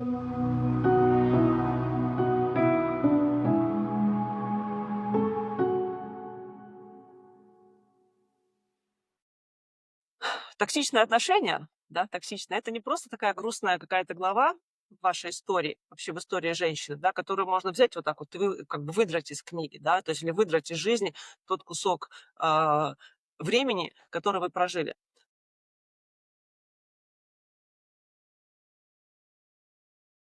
Токсичные отношения, да, токсичные — это не просто такая грустная какая-то глава в вашей истории, вообще в истории женщины, да, которую можно взять вот так вот и как бы выдрать из книги, да, то есть или выдрать из жизни тот кусок а, времени, который вы прожили.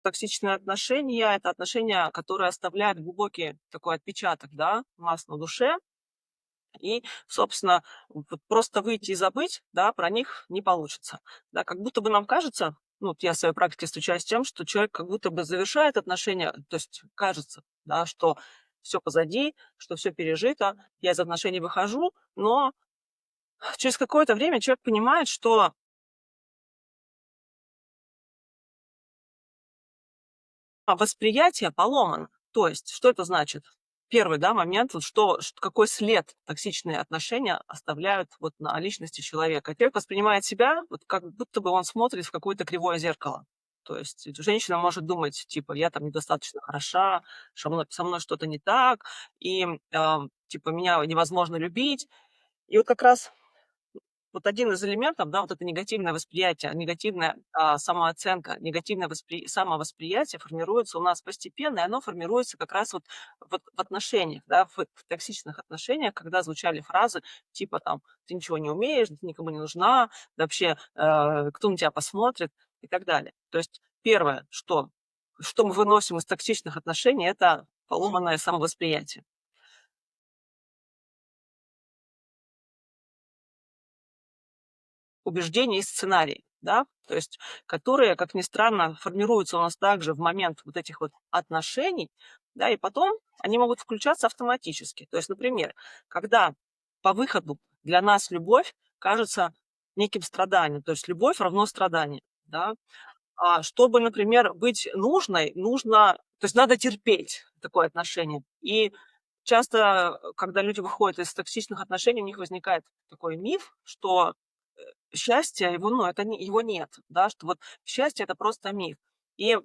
Токсичные отношения — это отношения, которые оставляют глубокий такой отпечаток, да, у нас на душе, и, собственно, вот просто выйти и забыть, да, про них не получится. Да, как будто бы нам кажется, ну, вот я в своей практике встречаюсь с тем, что человек как будто бы завершает отношения, то есть кажется, да, что все позади, что все пережито, я из отношений выхожу, но через какое-то время человек понимает, что восприятие поломано. То есть, что это значит? Первый, да, момент, вот какой след токсичные отношения оставляют вот на личности человека. Человек воспринимает себя, вот как будто бы он смотрит в какое-то кривое зеркало. То есть женщина может думать, типа, я там недостаточно хороша, со мной что-то не так, и, типа, меня невозможно любить. И вот как раз вот один из элементов, да, вот это негативное восприятие, негативная самооценка, негативное самовосприятие формируется у нас постепенно, и оно формируется как раз вот в отношениях, да, в токсичных отношениях, когда звучали фразы типа там «ты ничего не умеешь», «ты никому не нужна», да, вообще «кто на тебя посмотрит» и так далее. То есть первое, что мы выносим из токсичных отношений, это поломанное самовосприятие. Убеждения и сценарии, да, то есть которые, как ни странно, формируются у нас также в момент вот этих вот отношений, да, и потом они могут включаться автоматически. То есть, например, когда по выходу для нас любовь кажется неким страданием, то есть любовь равно страдание, да, а чтобы, например, быть нужной, нужно, то есть надо терпеть такое отношение. И часто, когда люди выходят из токсичных отношений, у них возникает такой миф, что счастье его, ну, это не, его нет, да, что вот счастье — это просто миф. И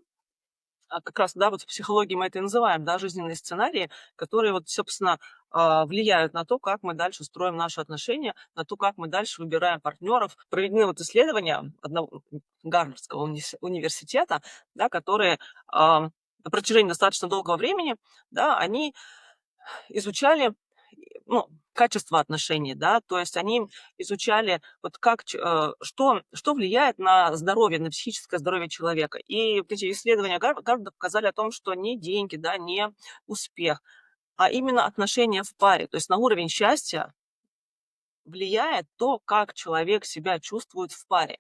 как раз, да, вот в психологии мы это и называем, да, жизненные сценарии, которые вот, собственно, влияют на то, как мы дальше строим наши отношения, на то, как мы дальше выбираем партнеров. Проведены вот исследования одного Гарвардского университета, да, которые на протяжении достаточно долгого времени, да, они изучали, ну, качество отношений, да, то есть они изучали, вот что влияет на здоровье, на психическое здоровье человека. И вот эти исследования Гарварда показали о том, что не деньги, да, не успех, а именно отношения в паре, то есть на уровень счастья влияет то, как человек себя чувствует в паре.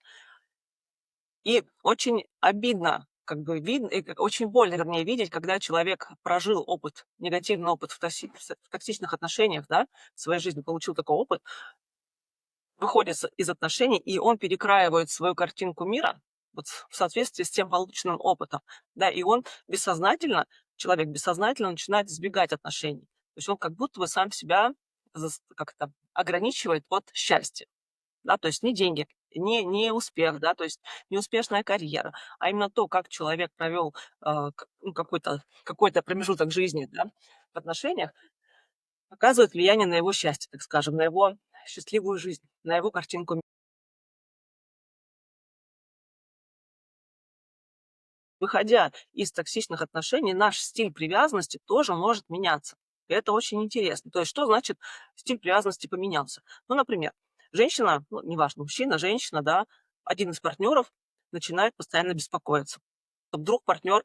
И очень обидно, как бы видно, и очень больно, вернее, видеть, когда человек прожил опыт, негативный опыт в токсичных отношениях, да, в своей жизни получил такой опыт, выходит из отношений, и он перекраивает свою картинку мира вот в соответствии с тем полученным опытом, да, и он бессознательно, человек бессознательно начинает избегать отношений. То есть он как будто бы сам себя как-то ограничивает от счастья. Да, то есть не деньги, не успех, да, то есть не успешная карьера, а именно то, как человек провел ну, какой-то промежуток жизни, да, в отношениях, оказывает влияние на его счастье, так скажем, на его счастливую жизнь, на его картинку выходя из токсичных отношений, наш стиль привязанности тоже может меняться. И это очень интересно. То есть что значит стиль привязанности поменялся? Ну, например, женщина, ну, неважно, мужчина, женщина, да, один из партнеров начинает постоянно беспокоиться, что вдруг партнер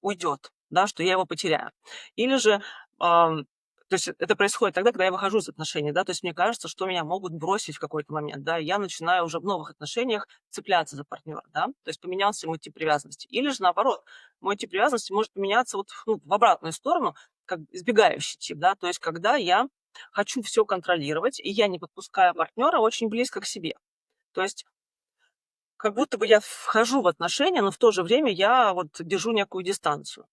уйдет, да, что я его потеряю. Или же, то есть это происходит тогда, когда я выхожу из отношений, да, то есть мне кажется, что меня могут бросить в какой-то момент, да, и я начинаю уже в новых отношениях цепляться за партнера, да, то есть поменялся мой тип привязанности. Или же наоборот, мой тип привязанности может поменяться вот ну, в обратную сторону, как избегающий тип, да, то есть когда я хочу все контролировать, и я не подпускаю партнера очень близко к себе. То есть как будто бы я вхожу в отношения, но в то же время я вот держу некую дистанцию.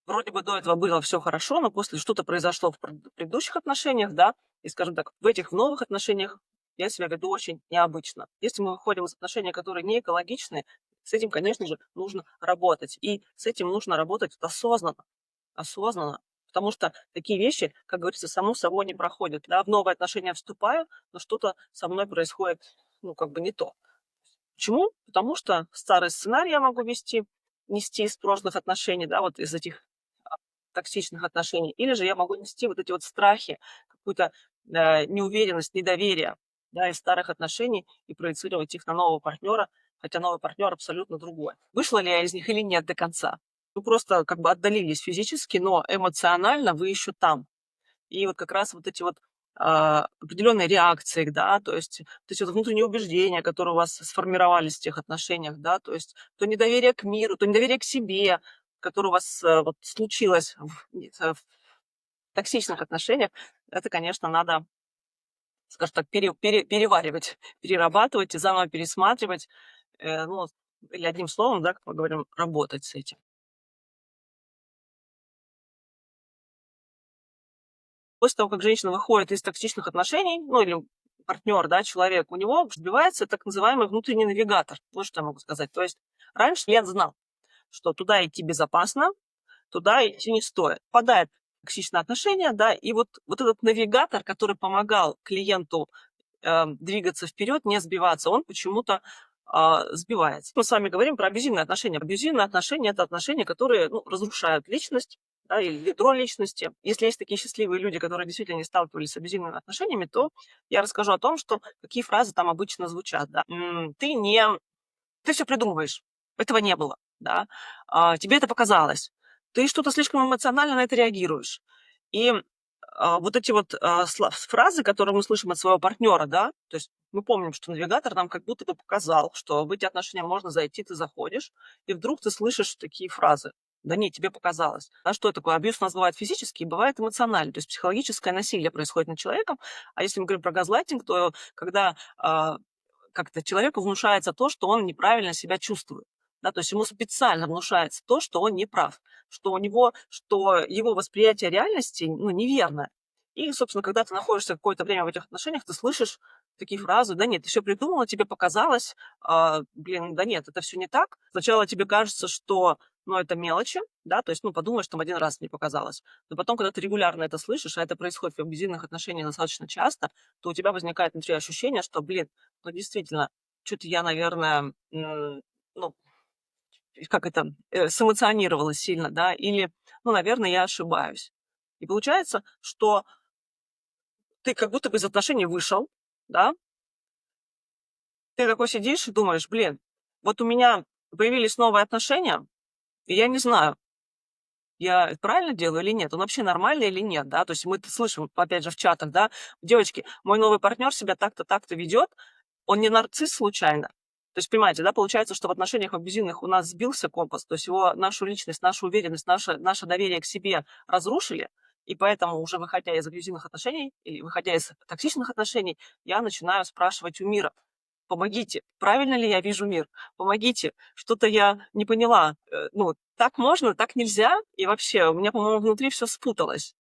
Вроде бы до этого было все хорошо, но после что-то произошло в предыдущих отношениях, да, и, скажем так, в новых отношениях я себя веду очень необычно. Если мы выходим из отношений, которые не экологичны, С этим, конечно же, нужно работать. И с этим нужно работать вот осознанно. Осознанно. Потому что такие вещи, как говорится, само собой не проходят. Да, в новые отношения вступаю, но что-то со мной происходит, ну, как бы не то. Почему? Потому что старый сценарий я могу нести из прошлых отношений, да, вот из этих токсичных отношений. Или же я могу нести вот эти вот страхи, какую-то неуверенность, недоверие, да, из старых отношений и проецировать их на нового партнера, хотя новый партнер абсолютно другой. Вышла ли я из них или нет до конца? Вы просто как бы отдалились физически, но эмоционально вы еще там. И вот как раз вот эти вот определенные реакции, да, то есть вот эти вот внутренние убеждения, которые у вас сформировались в тех отношениях, да, то есть то недоверие к миру, то недоверие к себе, которое у вас вот случилось в токсичных отношениях, это, конечно, надо, скажем так, переваривать, перерабатывать и заново пересматривать, ну, или одним словом, да, как мы говорим, работать с этим. После того, как женщина выходит из токсичных отношений, ну или партнер, да, человек, у него сбивается так называемый внутренний навигатор. Вот что я могу сказать. То есть раньше клиент знал, что туда идти безопасно, туда идти не стоит. Попадает в токсичные отношения, да, и вот этот навигатор, который помогал клиенту двигаться вперед, не сбиваться, он почему-то сбивается. Мы с вами говорим про абьюзивные отношения. Абьюзивные отношения – это отношения, которые ну, разрушают личность, да, или ядро личности. Если есть такие счастливые люди, которые действительно не сталкивались с абьюзивными отношениями, то я расскажу о том, что какие фразы там обычно звучат. Да. Ты все придумываешь, этого не было, да, тебе это показалось, ты что-то слишком эмоционально на это реагируешь. И вот эти вот фразы, которые мы слышим от своего партнера, да, то есть мы помним, что навигатор нам как будто бы показал, что в эти отношения можно зайти, ты заходишь, и вдруг ты слышишь такие фразы. Да нет, тебе показалось. А что такое? Абьюз у нас бывает физический, бывает эмоциональный. То есть психологическое насилие происходит над человеком. А если мы говорим про газлайтинг, то когда как-то человеку внушается то, что он неправильно себя чувствует. Да, то есть ему специально внушается то, что он не прав, что его восприятие реальности ну, неверно. И, собственно, когда ты находишься какое-то время в этих отношениях, ты слышишь такие фразы: да нет, ты все придумала, тебе показалось, блин, да нет, это все не так. Сначала тебе кажется, что ну, это мелочи, да, то есть, ну, подумаешь, там один раз не показалось. Но потом, когда ты регулярно это слышишь, а это происходит в абьюзивных отношениях достаточно часто, то у тебя возникает внутри ощущение, что, блин, ну, действительно, что то я, наверное, ну, как это, сэмоционировала сильно, да, или, ну, наверное, я ошибаюсь. И получается, что ты как будто бы из отношений вышел, да, ты такой сидишь и думаешь: блин, вот у меня появились новые отношения, и я не знаю, я правильно делаю или нет, он вообще нормальный или нет, да, то есть мы слышим, опять же, в чатах, да, девочки, мой новый партнер себя так-то, так-то ведет, он не нарцисс случайно. То есть, понимаете, да, получается, что в отношениях абьюзивных у нас сбился компас, то есть его, нашу личность, нашу уверенность, наше доверие к себе разрушили, и поэтому уже выходя из абьюзивных отношений, и выходя из токсичных отношений, я начинаю спрашивать у мира: помогите, правильно ли я вижу мир? Помогите, что-то я не поняла. Ну, так можно, так нельзя? И вообще, у меня, по-моему, внутри все спуталось.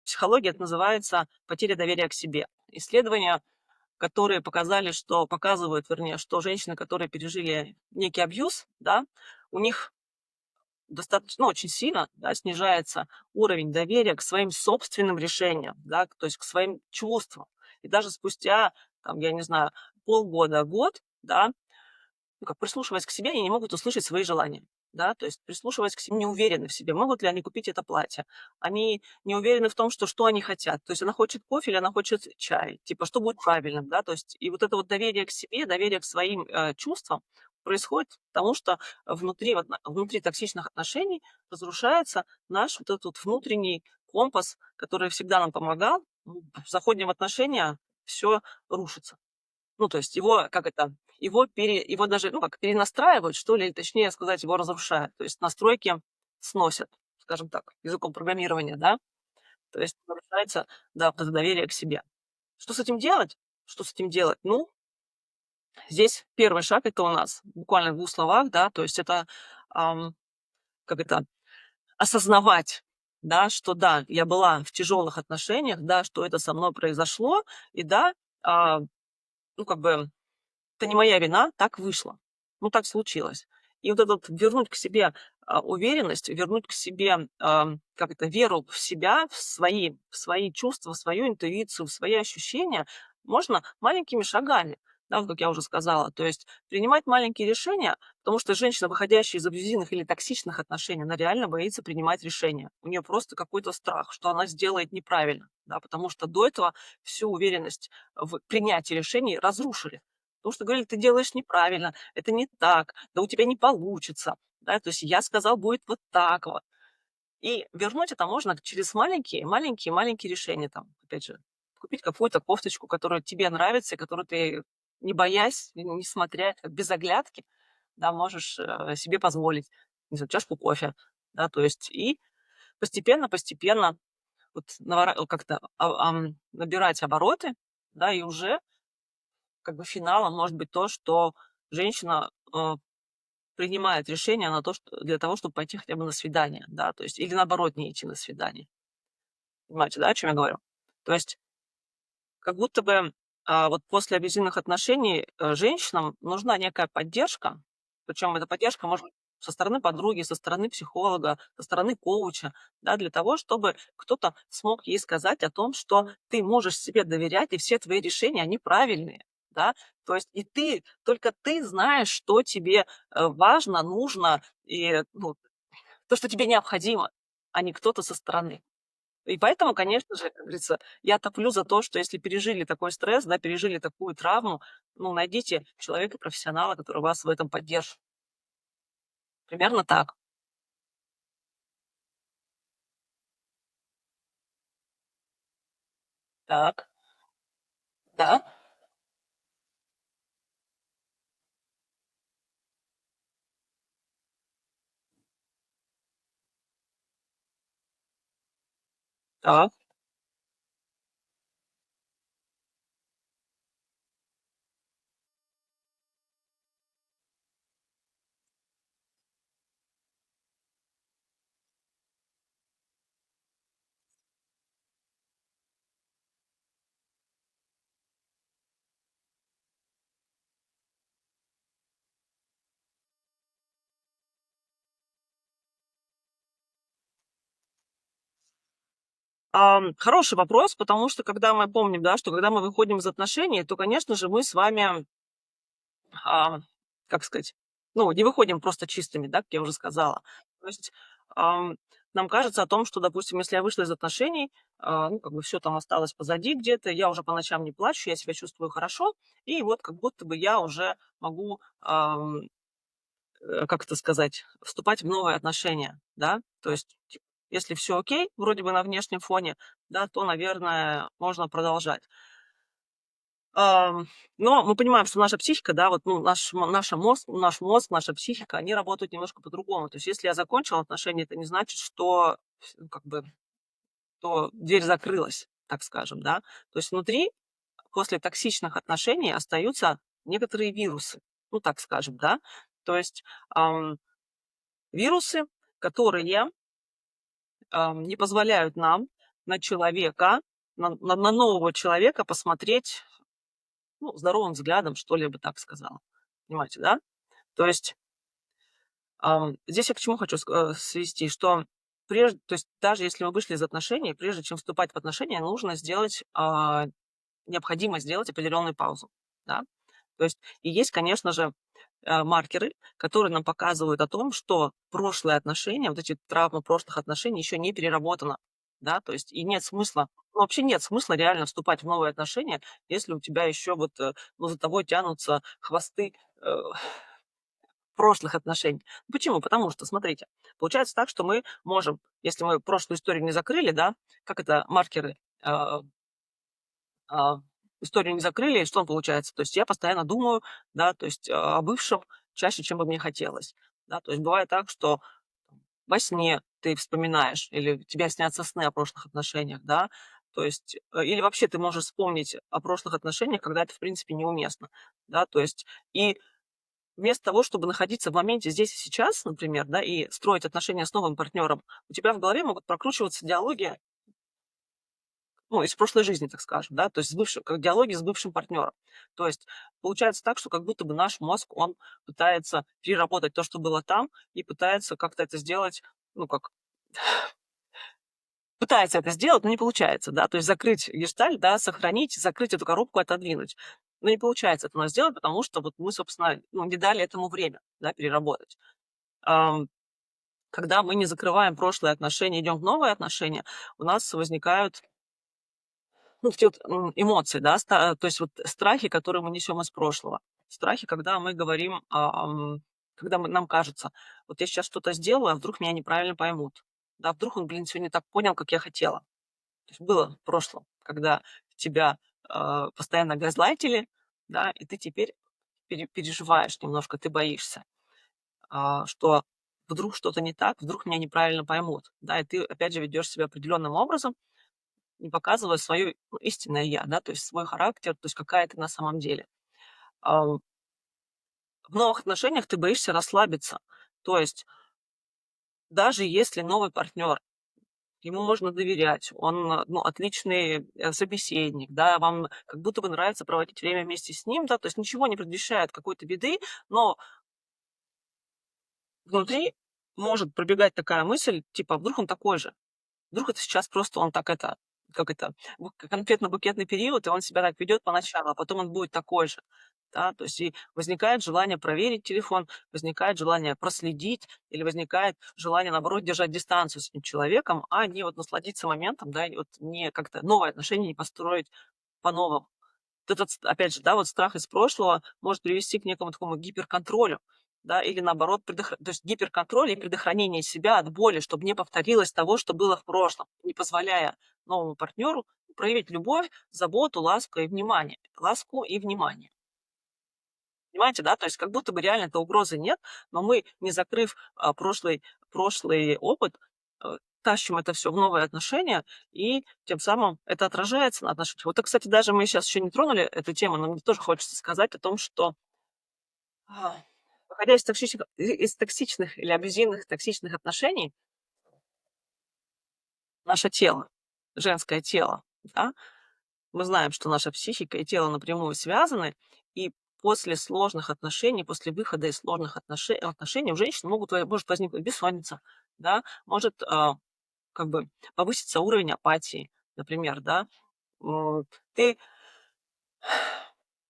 Психология это называется потеря доверия к себе. Исследования, которые показывают, вернее, что женщины, которые пережили некий абьюз, да, у них достаточно, ну, очень сильно, да, снижается уровень доверия к своим собственным решениям, да, то есть к своим чувствам. И даже спустя, там, я не знаю, полгода, год, да, ну, как прислушиваясь к себе, они не могут услышать свои желания. Да, то есть прислушиваясь к себе, не уверены в себе, могут ли они купить это платье. Они не уверены в том, что они хотят. То есть она хочет кофе или она хочет чай. Типа, что будет правильным, да, то есть и вот это вот доверие к себе, доверие к своим чувствам происходит потому, что внутри токсичных отношений разрушается наш вот этот вот внутренний компас, который всегда нам помогал. Заходим в отношения, все рушится. Ну, то есть его, как это, его даже, ну, как перенастраивают, что ли, или точнее сказать, его разрушают. То есть настройки сносят, скажем так, языком программирования, да. То есть нарушается, да, вот это доверие к себе. Что с этим делать? Что с этим делать? Ну, здесь первый шаг- это у нас буквально в двух словах, да, то есть это, как это, осознавать, да, что да, я была в тяжелых отношениях, да, что это со мной произошло, и да, а ну, как бы это не моя вина, так вышло. Ну, так случилось. И вот этот вернуть к себе, уверенность, вернуть к себе, как это, веру в себя, в свои чувства, в свою интуицию, в свои ощущения можно маленькими шагами. Да, вот как я уже сказала. То есть принимать маленькие решения, потому что женщина, выходящая из абьюзивных или токсичных отношений, она реально боится принимать решения. У нее просто какой-то страх, что она сделает неправильно, да, потому что до этого всю уверенность в принятии решений разрушили. Потому что говорили: "Ты делаешь неправильно, это не так, да у тебя не получится". Да, то есть я сказал, будет вот так вот. И вернуть это можно через маленькие, маленькие, маленькие решения. Там, опять же, купить какую-то кофточку, которая тебе нравится, и которую ты, не боясь, не смотря, без оглядки, да, можешь себе позволить. Не знаю, чашку кофе. Да, то есть и постепенно, постепенно вот как-то набирать обороты, да, и уже как бы финалом может быть то, что женщина, принимает решение на то, что для того, чтобы пойти хотя бы на свидание, да, то есть или наоборот не идти на свидание. Понимаете, да, о чем я говорю? То есть как будто бы, вот после абьюзивных отношений, женщинам нужна некая поддержка, причем эта поддержка может быть со стороны подруги, со стороны психолога, со стороны коуча, да, для того, чтобы кто-то смог ей сказать о том, что ты можешь себе доверять, и все твои решения, они правильные, да. То есть и ты, только ты знаешь, что тебе, важно, нужно, и, ну, то, что тебе необходимо, а не кто-то со стороны. И поэтому, конечно же, как говорится, я топлю за то, что если пережили такой стресс, да, пережили такую травму, ну, найдите человека-профессионала, который вас в этом поддержит. Примерно так. Так, да, так. Хороший вопрос, потому что когда мы помним, да, что когда мы выходим из отношений, то, конечно же, мы с вами, а, как сказать, ну, не выходим просто чистыми, да, как я уже сказала. То есть, ам, нам кажется о том, что, допустим, если я вышла из отношений, ну, как бы все там осталось позади где-то, я уже по ночам не плачу, я себя чувствую хорошо, и вот как будто бы я уже могу, как это сказать, вступать в новые отношения, да. То есть, если все окей, вроде бы на внешнем фоне, да, то, наверное, можно продолжать. Но мы понимаем, что наша психика, да, вот, ну, наш мозг, наша психика, они работают немножко по-другому. То есть если я закончила отношения, это не значит, что ну, как бы, то дверь закрылась, так скажем, да. То есть внутри, после токсичных отношений, остаются некоторые вирусы, ну, так скажем, да. То есть вирусы, которые не позволяют нам на человека, на нового человека посмотреть, ну, здоровым взглядом, что ли, я бы так сказала. Понимаете, да? То есть, здесь я к чему хочу свести, что то есть даже если мы вышли из отношений, прежде чем вступать в отношения, нужно сделать, необходимо сделать определенную паузу, да. То есть и есть, конечно же, маркеры, которые нам показывают о том, что прошлые отношения, вот эти травмы прошлых отношений еще не переработано, да. То есть и нет смысла, ну, вообще нет смысла реально вступать в новые отношения, если у тебя еще вот, ну, за тобой тянутся хвосты, прошлых отношений. Почему? Потому что, смотрите, получается так, что мы можем, если мы прошлую историю не закрыли, да, как это маркеры, а, историю не закрыли, что получается? То есть я постоянно думаю, да, то есть о бывшем чаще, чем бы мне хотелось. Да, то есть бывает так, что во сне ты вспоминаешь, или у тебя снятся сны о прошлых отношениях, да, то есть, или вообще ты можешь вспомнить о прошлых отношениях, когда это, в принципе, неуместно, да, то есть, и вместо того, чтобы находиться в моменте здесь и сейчас, например, да, и строить отношения с новым партнером, у тебя в голове могут прокручиваться диалоги, ну, из прошлой жизни, так скажем, да, то есть с бывшим, как диалоги с бывшим партнером. То есть получается так, что как будто бы наш мозг, он пытается переработать то, что было там, и пытается как-то это сделать, ну, как пытается это сделать, но не получается, да, то есть закрыть гештальт, да, сохранить, закрыть эту коробку, отодвинуть. Но не получается это у нас сделать, потому что вот мы, собственно, ну, не дали этому время, да, переработать. Ам, Когда мы не закрываем прошлые отношения, идем в новые отношения, у нас возникают, ну, эти вот эмоции, да, то есть вот страхи, которые мы несем из прошлого. Страхи, когда мы говорим, когда нам кажется, вот я сейчас что-то сделаю, а вдруг меня неправильно поймут. Да, вдруг он, блин, сегодня так понял, как я хотела. То есть было в прошлом, когда тебя постоянно газлайтили, да, и ты теперь переживаешь немножко, ты боишься, что вдруг что-то не так, вдруг меня неправильно поймут, да, и ты опять же ведешь себя определенным образом, не показывая свое истинное я, да, то есть свой характер, то есть какая ты на самом деле. В новых отношениях ты боишься расслабиться, то есть даже если новый партнер, ему можно доверять, он, ну, отличный собеседник, да, вам как будто бы нравится проводить время вместе с ним, да, то есть ничего не предвещает какой-то беды, но внутри может пробегать такая мысль, типа, вдруг он такой же, вдруг это сейчас просто он так это, как это, конфетно-букетный период, и он себя так ведет поначалу, а потом он будет такой же. Да, то есть и возникает желание проверить телефон, возникает желание проследить, или возникает желание, наоборот, держать дистанцию с этим человеком, а не вот насладиться моментом, да, и вот не как-то новые отношения не построить по-новому. Вот этот, опять же, да, вот страх из прошлого может привести к некому такому гиперконтролю, да, или наоборот, то есть гиперконтроль и предохранение себя от боли, чтобы не повторилось того, что было в прошлом, не позволяя новому партнеру проявить любовь, заботу, ласку и внимание. Понимаете, да? То есть как будто бы реально этой угрозы нет, но мы, не закрыв прошлый опыт, тащим это все в новые отношения, и тем самым это отражается на отношениях. Вот, кстати, даже мы сейчас еще не тронули эту тему, но мне тоже хочется сказать о том, что, а, выходя из токсичных или абьюзивных токсичных отношений, наше тело, женское тело, да, мы знаем, что наша психика и тело напрямую связаны, и после сложных отношений, после выхода из сложных отношений у женщин может возникнуть бессонница, да, может как бы повыситься уровень апатии, например, да. Ты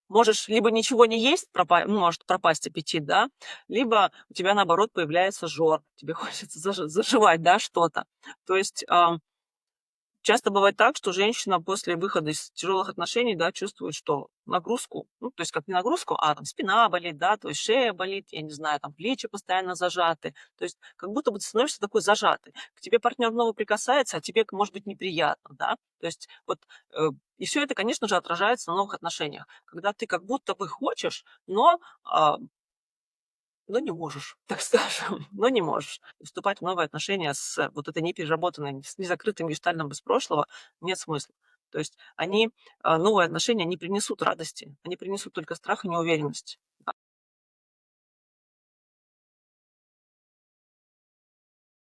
можешь либо ничего не есть, может пропасть аппетит, да, либо у тебя, наоборот, появляется жор, тебе хочется заживать, да, что-то. То есть часто бывает так, что женщина после выхода из тяжелых отношений, да, чувствует, что нагрузку, ну, то есть как не нагрузку, а там спина болит, да, то есть шея болит, я не знаю, там плечи постоянно зажаты. То есть как будто бы ты становишься такой зажатый. К тебе партнер новый прикасается, а тебе может быть неприятно, да. То есть вот и все это, конечно же, отражается на новых отношениях, когда ты как будто бы хочешь, но не можешь, так скажем, но не можешь. И вступать в новые отношения с вот этой непереработанной, с незакрытым гештальтом из прошлого нет смысла. То есть новые отношения не принесут радости, они принесут только страх и неуверенность.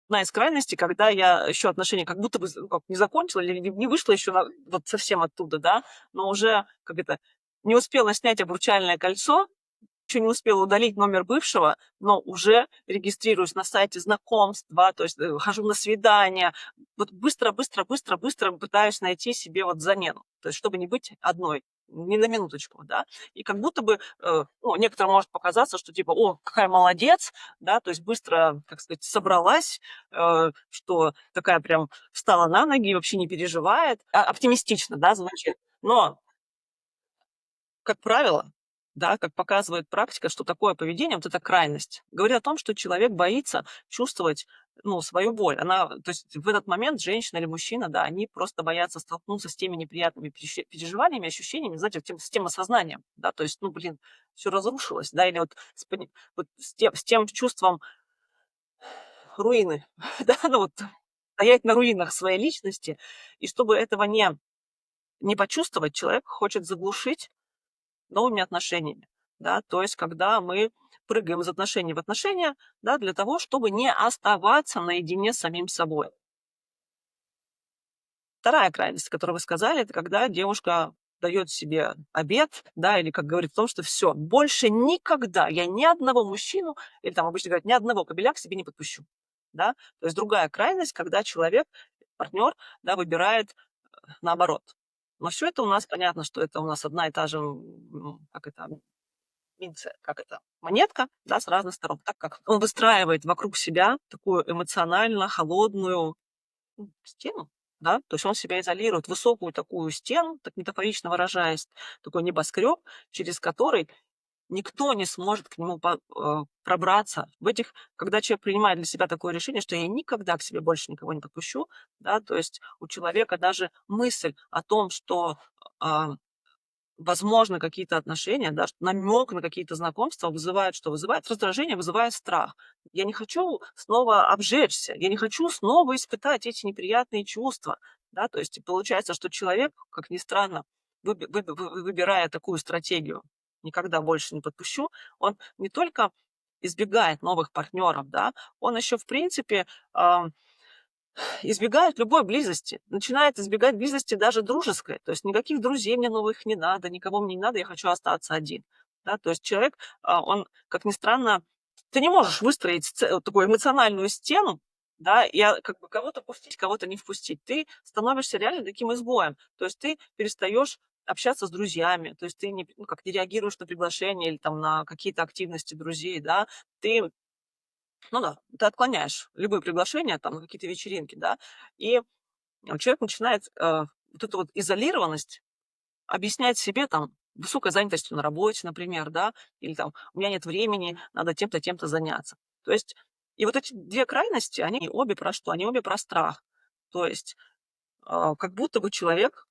Одна из крайностей, когда я еще отношения как будто бы ну, как не закончила или не вышла еще вот совсем оттуда, да, но уже как это не успела снять обручальное кольцо, еще не успела удалить номер бывшего, но уже регистрируюсь на сайте знакомств, да, то есть хожу на свидания. Вот быстро, быстро, быстро, быстро пытаюсь найти себе вот замену. То есть чтобы не быть одной, ни на минуточку, да. И как будто бы, ну, некоторым может показаться, что типа, о, какая молодец, да, то есть быстро, как сказать, собралась, что такая прям встала на ноги и вообще не переживает. Оптимистично, да, звучит. Но как правило, да, как показывает практика, что такое поведение, вот эта крайность, говорит о том, что человек боится чувствовать, ну, свою боль. То есть в этот момент женщина или мужчина, да, они просто боятся столкнуться с теми неприятными переживаниями, ощущениями, знаете, с тем осознанием, да, то есть, ну, блин, все разрушилось, да, или вот вот с тем чувством руины, да, ну, вот стоять на руинах своей личности, и чтобы этого не почувствовать, человек хочет заглушить новыми отношениями, да. То есть когда мы прыгаем из отношений в отношения, да, для того, чтобы не оставаться наедине с самим собой. Вторая крайность, которую вы сказали, это когда девушка дает себе обет, да, или как говорит о том, что все, больше никогда я ни одного мужчину, или там обычно говорят, ни одного кобеля к себе не подпущу, да. То есть другая крайность, когда человек, партнер, да, выбирает наоборот. Но все это у нас понятно, что это у нас одна и та же, как это, как это, монетка, да, с разных сторон. Так как он выстраивает вокруг себя такую эмоционально холодную стену, да, то есть он себя изолирует, высокую такую стену, так метафорично выражаясь, такой небоскреб, через который никто не сможет к нему пробраться. Когда человек принимает для себя такое решение, что я никогда к себе больше никого не подпущу, да, то есть у человека даже мысль о том, что а, возможно какие-то отношения, да, намек на какие-то знакомства вызывает что? Вызывает раздражение, вызывает страх. Я не хочу снова обжечься, я не хочу снова испытать эти неприятные чувства. Да? То есть получается, что человек, как ни странно, выбирая такую стратегию, никогда больше не подпущу, он не только избегает новых партнеров, да, он еще, в принципе, избегает любой близости, начинает избегать близости даже дружеской. То есть никаких друзей мне новых не надо, никого мне не надо, я хочу остаться один. Да? То есть человек, он, как ни странно, ты не можешь выстроить такую эмоциональную стену, да, и как бы кого-то пустить, кого-то не впустить. Ты становишься реально таким изгоем. То есть ты перестаешь общаться с друзьями, то есть ты не реагируешь на приглашения или там на какие-то активности друзей, да, ты ну да, ты отклоняешь любые приглашения там на какие-то вечеринки, да, и человек начинает вот эту вот изолированность объяснять себе там высокой занятостью на работе, например, да, или там у меня нет времени, надо тем-то, тем-то заняться. То есть и вот эти две крайности, они обе про что? Они обе про страх. То есть как будто бы человек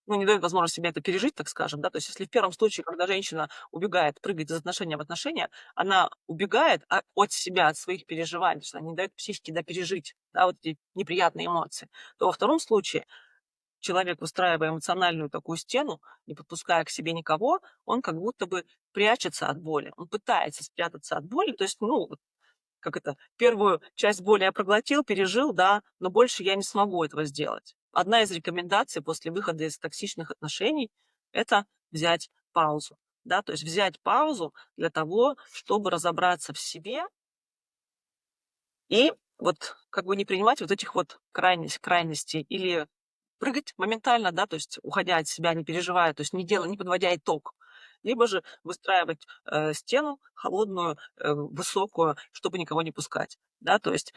ну, не дает возможность себе это пережить, так скажем, да. То есть если в первом случае, когда женщина убегает, прыгает из отношения в отношения, она убегает от себя, от своих переживаний, то есть она не дает психике, да, пережить, да, вот эти неприятные эмоции, то во втором случае человек, выстраивая эмоциональную такую стену, не подпуская к себе никого, он как будто бы прячется от боли, он пытается спрятаться от боли, то есть, ну, как это, первую часть боли я проглотил, пережил, да, но больше я не смогу этого сделать. Одна из рекомендаций после выхода из токсичных отношений – это взять паузу. Да, то есть взять паузу для того, чтобы разобраться в себе и вот как бы не принимать вот этих вот крайностей или прыгать моментально, да, то есть уходя от себя, не переживая, то есть не подводя итог. Либо же выстраивать стену холодную, высокую, чтобы никого не пускать. Да, то есть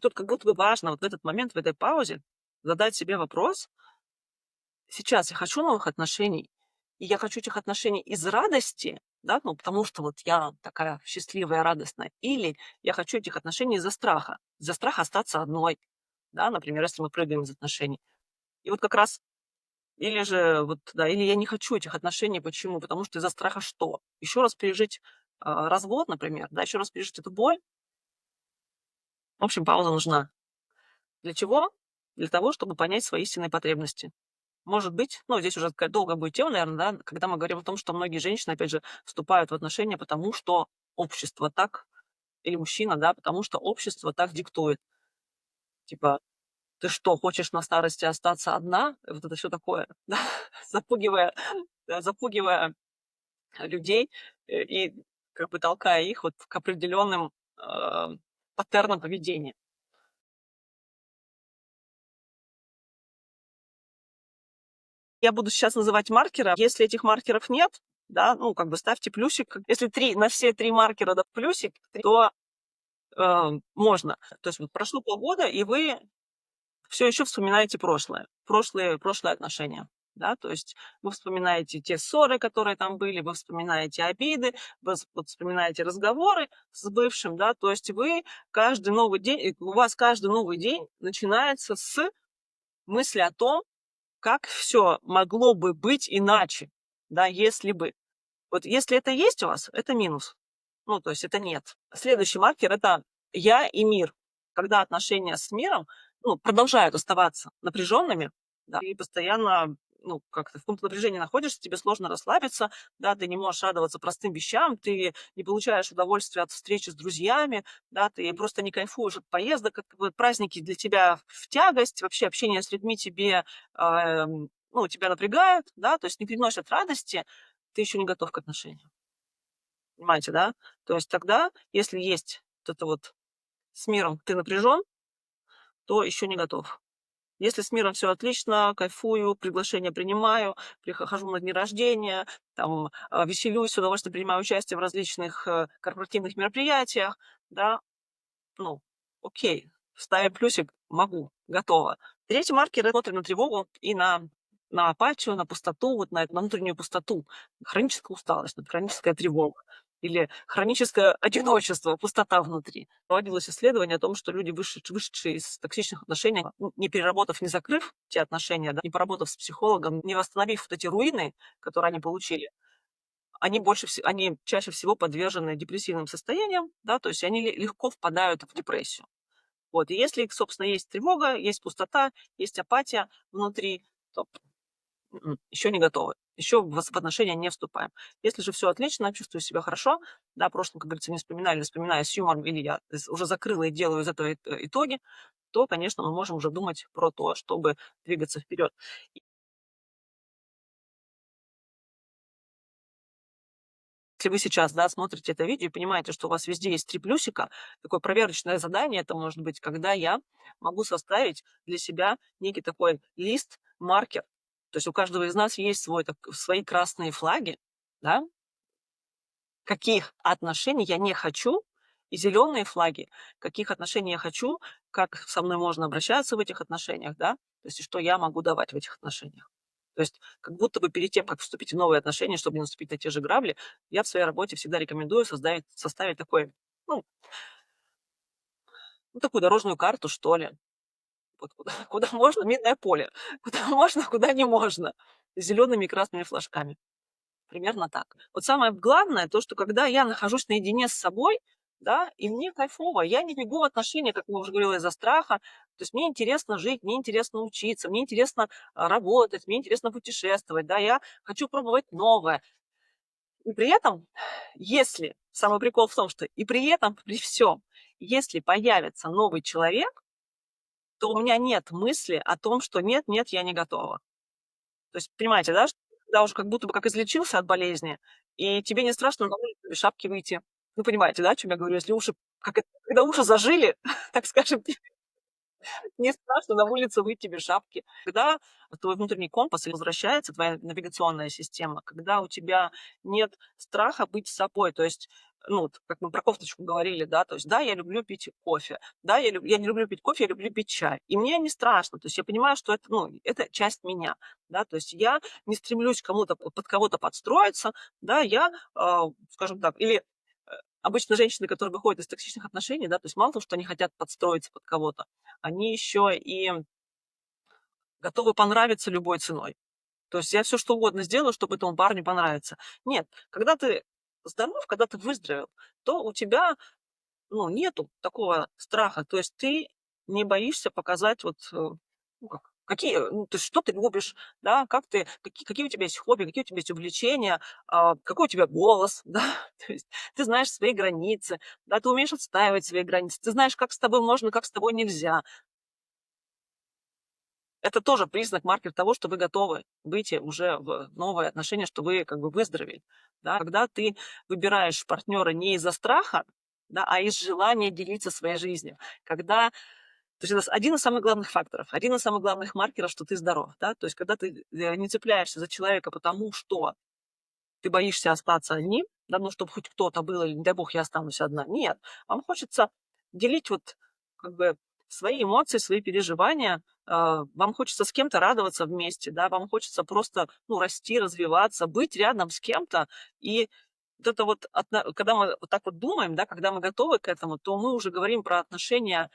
тут как будто бы важно вот в этот момент, в этой паузе задать себе вопрос: сейчас я хочу новых отношений, и я хочу этих отношений из радости, да, ну, потому что вот я такая счастливая, радостная, или я хочу этих отношений из-за страха остаться одной, да, например, если мы прыгаем из отношений. И вот как раз или же вот, да, или я не хочу этих отношений. Почему? Потому что из-за страха что? Еще раз пережить развод, например, да, еще раз пережить эту боль. В общем, пауза нужна. Для чего? Для того, чтобы понять свои истинные потребности. Может быть, ну, здесь уже такая долгая будет тема, наверное, да, когда мы говорим о том, что многие женщины, опять же, вступают в отношения, потому что общество так, или мужчина, да, потому что общество так диктует. Типа, ты что, хочешь на старости остаться одна? Вот это все такое, да, запугивая людей и как бы толкая их вот к определенным паттернам поведения. Я буду сейчас называть маркеры. Если этих маркеров нет, да, ну, как бы ставьте плюсик. Если на все 3 маркера дать плюсик, то можно. То есть вот прошло полгода, и вы все еще вспоминаете прошлые отношения. Да, то есть вы вспоминаете те ссоры, которые там были, вы вспоминаете обиды, вот вспоминаете разговоры с бывшим, да, то есть вы каждый новый день, у вас каждый новый день начинается с мысли о том, как все могло бы быть иначе, да, если бы. Вот если это есть у вас, это минус. Ну, то есть это нет. Следующий маркер – это я и мир. Когда отношения с миром, ну, продолжают оставаться напряженными, да, и постоянно ну, как-то в каком-то напряжении находишься, тебе сложно расслабиться, да, ты не можешь радоваться простым вещам, ты не получаешь удовольствие от встречи с друзьями, да, ты просто не кайфуешь от поездок, как бы праздники для тебя в тягость, вообще общение с людьми тебе, ну, тебя напрягают, да, то есть не приносят радости, ты еще не готов к отношениям. Понимаете, да? То есть тогда, если есть вот это вот с миром ты напряжен, то еще не готов. Если с миром все отлично, кайфую, приглашения принимаю, хожу на дни рождения, там, веселюсь, с удовольствием принимаю участие в различных, корпоративных мероприятиях, да, ну, окей, ставим плюсик, могу, готова. Третий маркер — это смотрим на тревогу и на апатию, на пустоту, вот на внутреннюю пустоту. Хроническая усталость, хроническая тревога или хроническое одиночество, пустота внутри. Проводилось исследование о том, что люди, вышедшие из токсичных отношений, ну, не переработав, не закрыв те отношения, да, не поработав с психологом, не восстановив вот эти руины, которые они получили, они чаще всего подвержены депрессивным состояниям, да, то есть они легко впадают в депрессию. Вот, и если, собственно, есть тревога, есть пустота, есть апатия внутри, то еще не готовы, еще в отношения не вступаем. Если же все отлично, чувствую себя хорошо, да, прошлом, как говорится, не вспоминали, вспоминаю с юмором, или я уже закрыла и делаю из этого итоги, то, конечно, мы можем уже думать про то, чтобы двигаться вперед. Если вы сейчас, да, смотрите это видео и понимаете, что у вас везде есть 3 плюсика, такое проверочное задание это может быть, когда я могу составить для себя некий такой лист, маркер. То есть у каждого из нас есть свои красные флаги, да, каких отношений я не хочу, и зеленые флаги, каких отношений я хочу, как со мной можно обращаться в этих отношениях, да, то есть и что я могу давать в этих отношениях. То есть как будто бы перед тем, как вступить в новые отношения, чтобы не наступить на те же грабли, я в своей работе всегда рекомендую составить такой, ну, ну, такую дорожную карту, что ли. Вот куда, куда можно, минное поле, куда можно, куда не можно, с зелеными и красными флажками. Примерно так. Вот самое главное, то, что когда я нахожусь наедине с собой, да, и мне кайфово, я не бегу в отношения, как я уже говорила, из-за страха. То есть мне интересно жить, мне интересно учиться, мне интересно работать, мне интересно путешествовать, да, я хочу пробовать новое. И при этом, если, самый прикол в том, что и при этом, при всем, если появится новый человек, то у меня нет мысли о том, что нет, нет, я не готова. То есть понимаете, да, что когда уже как будто бы как излечился от болезни, и тебе не страшно на улицу без шапки выйти. Вы понимаете, да, о чём я говорю? Если уши, как это, когда уши зажили, так скажем, не страшно на улицу выйти без шапки. Когда твой внутренний компас возвращается, твоя навигационная система, когда у тебя нет страха быть собой, то есть, ну, вот как мы про кофточку говорили, да, то есть, да, я люблю пить кофе, да, я не люблю пить кофе, я люблю пить чай. И мне не страшно, то есть я понимаю, что это, ну, это часть меня, да, то есть я не стремлюсь под кого-то подстроиться, да, я, скажем так, или обычно женщины, которые выходят из токсичных отношений, да, то есть мало того, что они хотят подстроиться под кого-то, они еще и готовы понравиться любой ценой. То есть я все что угодно сделаю, чтобы этому парню понравиться. Нет, когда ты здоров, когда ты выздоровел, то у тебя, ну, нету такого страха. То есть ты не боишься показать вот, ну, ну, то есть что ты любишь, да, какие у тебя есть хобби, какие у тебя есть увлечения, какой у тебя голос, да, то есть ты знаешь свои границы, да, ты умеешь отстаивать свои границы, ты знаешь, как с тобой можно, как с тобой нельзя. Это тоже признак, маркер того, что вы готовы выйти уже в новые отношения, что вы как бы выздоровели. Да? Когда ты выбираешь партнера не из-за страха, да, а из желания делиться своей жизнью. Когда, то есть это один из самых главных факторов, один из самых главных маркеров, что ты здоров. Да? То есть когда ты не цепляешься за человека, потому что ты боишься остаться одним, да, ну, чтобы хоть кто-то был, или, не дай бог, я останусь одна. Нет, вам хочется делить вот как бы свои эмоции, свои переживания, вам хочется с кем-то радоваться вместе, да, вам хочется просто, ну, расти, развиваться, быть рядом с кем-то. И вот это вот, когда мы вот так вот думаем, да, когда мы готовы к этому, то мы уже говорим про отношения.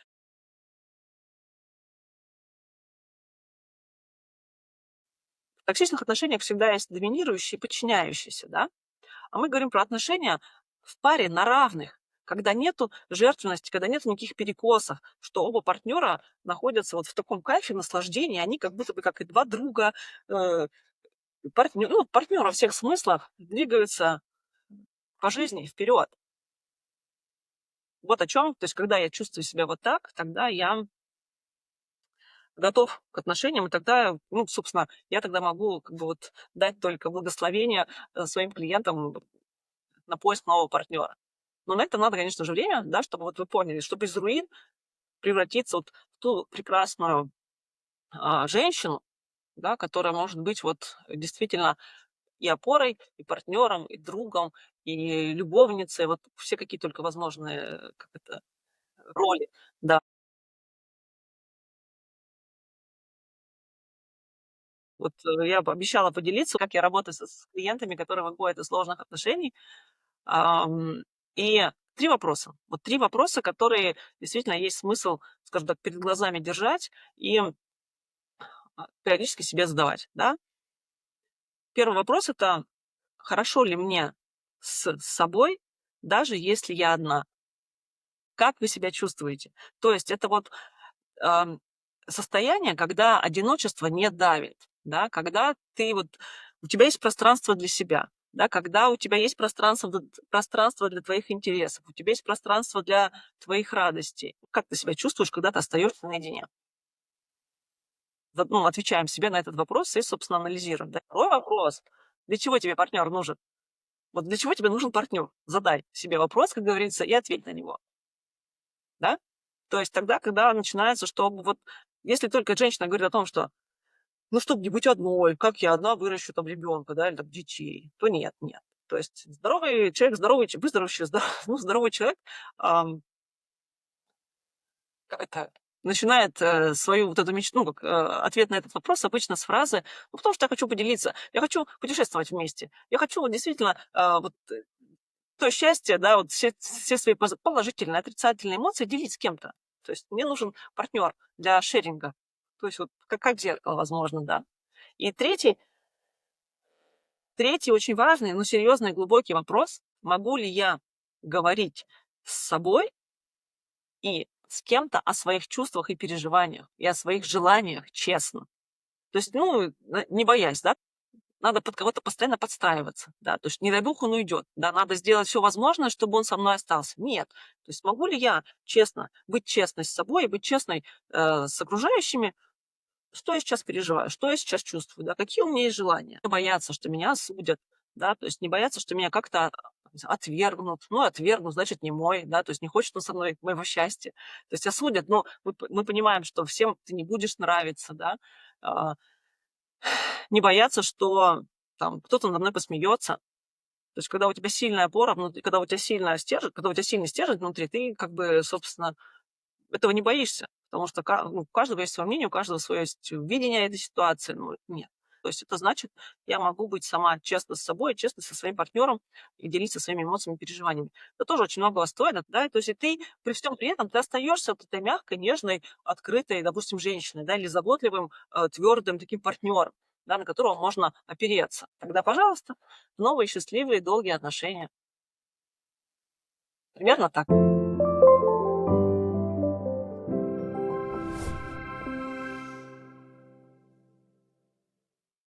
В токсичных отношениях всегда есть доминирующий и подчиняющийся, да. А мы говорим про отношения в паре на равных, когда нету жертвенности, когда нету никаких перекосов, что оба партнера находятся вот в таком кайфе, наслаждении, они как будто бы как и два друга, партнеры во всех смыслах двигаются по жизни вперед. Вот о чем, то есть когда я чувствую себя вот так, тогда я готов к отношениям, и тогда, ну, собственно, я тогда могу как бы вот дать только благословение своим клиентам на поиск нового партнера. Но на это надо, конечно же, время, да, чтобы вот вы поняли, чтобы из руин превратиться вот в ту прекрасную женщину, да, которая может быть вот действительно и опорой, и партнером, и другом, и любовницей, вот все какие только возможные как это, роли. Да, вот я обещала поделиться, как я работаю с клиентами, которые выходят из сложных отношений. Ам, и 3 вопроса. Вот 3 вопроса, которые действительно есть смысл, скажем так, перед глазами держать и периодически себе задавать, да. Первый вопрос — это: хорошо ли мне с собой, даже если я одна? Как вы себя чувствуете? То есть это вот, ам, состояние, когда одиночество не давит, да, когда ты вот у тебя есть пространство для себя, да, когда у тебя есть пространство для твоих интересов, у тебя есть пространство для твоих радостей. Как ты себя чувствуешь, когда ты остаешься наедине? Вот, ну, отвечаем себе на этот вопрос и, собственно, анализируем, да. Второй вопрос: для чего тебе партнер нужен? Вот для чего тебе нужен партнер? Задай себе вопрос, как говорится, и ответь на него, да. То есть тогда, когда начинается, чтобы вот если только женщина говорит о том, что ну, чтобы не быть одной, как я одна выращу там ребенка, да, или там детей, то нет, нет. То есть выздоровевший, ну, здоровый человек, как это, начинает свою вот эту мечту, ну, как ответ на этот вопрос обычно с фразы, ну, потому что я хочу поделиться, я хочу путешествовать вместе, я хочу вот действительно вот то счастье, да, вот все свои положительные, отрицательные эмоции делить с кем-то. То есть мне нужен партнер для шеринга. То есть вот как зеркало, возможно, да. И третий очень важный, но серьезный, глубокий вопрос: могу ли я говорить с собой и с кем-то о своих чувствах и переживаниях, и о своих желаниях честно? То есть, ну, не боясь, да, надо под кого-то постоянно подстраиваться, да, то есть не дай бог он уйдет, да, надо сделать все возможное, чтобы он со мной остался. Нет, то есть могу ли я честно быть честной с собой и быть честной с окружающими, что я сейчас переживаю, что я сейчас чувствую, да, какие у меня есть желания. Не бояться, что меня осудят, да, то есть не бояться, что меня как-то отвергнут. Ну, отвергнут, значит, не мой, да, то есть не хочет он со мной моего счастья. То есть осудят, но мы понимаем, что всем ты не будешь нравиться, да. А, не бояться, что там кто-то надо мной посмеется. То есть когда у тебя сильная опора внутри, когда у тебя когда у тебя сильный стержень внутри, ты как бы, собственно, этого не боишься, потому что у каждого есть свое мнение, у каждого свое есть видение этой ситуации. Ну, нет. То есть это значит, я могу быть сама честна с собой, честна со своим партнером и делиться своими эмоциями, переживаниями. Это тоже очень многого стоит, да, то есть и ты при всем при этом ты остаешься вот этой мягкой, нежной, открытой, допустим, женщиной, да, или заботливым, твердым таким партнером, да, на которого можно опереться. Тогда, пожалуйста, новые счастливые долгие отношения. Примерно так.